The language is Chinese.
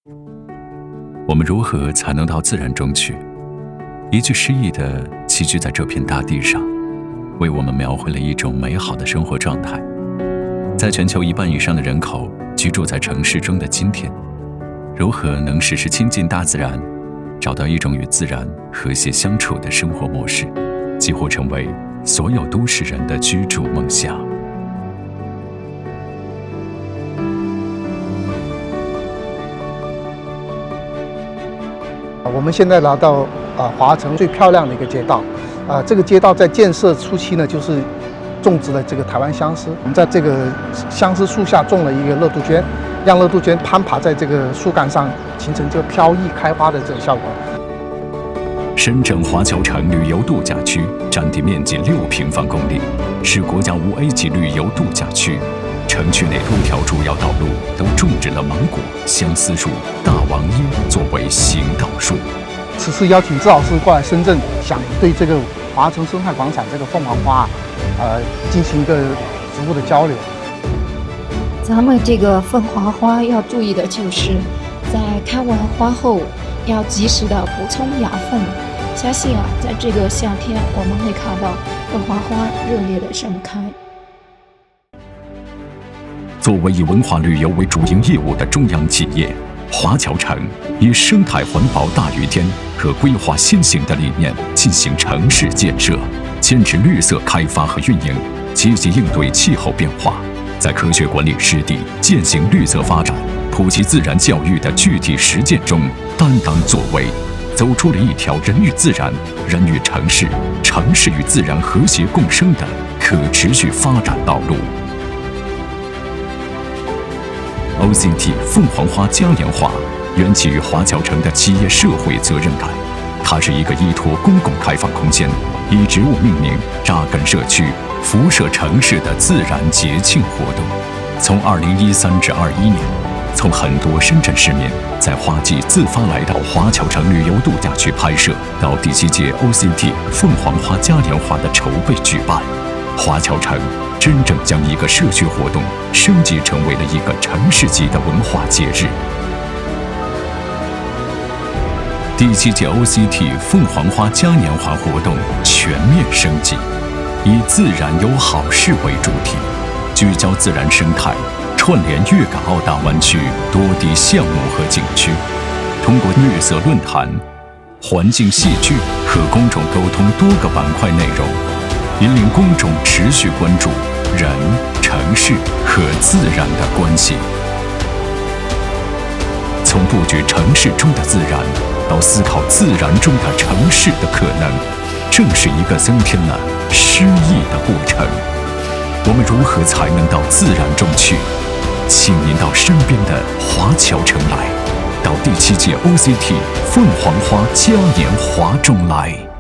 我们如何才能到自然中去？一句诗意的栖居在这片大地上，为我们描绘了一种美好的生活状态。在全球1半以上的人口居住在城市中的今天，如何能时时亲近大自然，找到一种与自然和谐相处的生活模式，几乎成为所有都市人的居住梦想。我们现在来到华城最漂亮的一个街道，这个街道在建设初期呢，就是种植了这个台湾相思。我们在这个相思树下种了一个热杜鹃，让热杜鹃攀爬在这个树干上，形成这个飘逸开花的这个效果。深圳华侨城旅游度假区占地面积6平方公里，是国家5A 级旅游度假区。城区内多条主要道路都种植了芒果、相思树、大王椰作为行道树。此次邀请郑老师过来深圳，想对这个华城生态广场这个凤凰花，进行一个植物的交流。咱们这个凤凰花要注意的就是，在开完花后要及时的补充养分。相信在这个夏天我们会看到凤凰花热烈的盛开。作为以文化旅游为主营业务的中央企业，华侨城以生态环保大于天和规划先行的理念进行城市建设，坚持绿色开发和运营，积极应对气候变化，在科学管理湿地、践行绿色发展、普及自然教育的具体实践中担当作为，走出了一条人与自然、人与城市、城市与自然和谐共生的可持续发展道路。OCT 凤凰花嘉年华缘起于华侨城的企业社会责任感，它是一个依托公共开放空间、以植物命名、扎根社区、辐射城市的自然节庆活动。从2013至21年，从很多深圳市民在花季自发来到华侨城旅游度假区拍摄，到第7届 OCT 凤凰花嘉年华的筹备举办，华侨城真正将一个社区活动升级成为了一个城市级的文化节日。第7届 OCT 凤凰花嘉年华活动全面升级，以自然友好市为主题，聚焦自然生态，串联粤港澳大湾区多地项目和景区，通过绿色论坛、环境戏剧和公众沟通多个板块内容，引领公众持续关注人、城市和自然的关系。从布局城市中的自然，到思考自然中的城市的可能，正是一个增添了诗意的过程。我们如何才能到自然中去？请您到身边的华侨城来，到第7届 OCT 凤凰花嘉年华中来。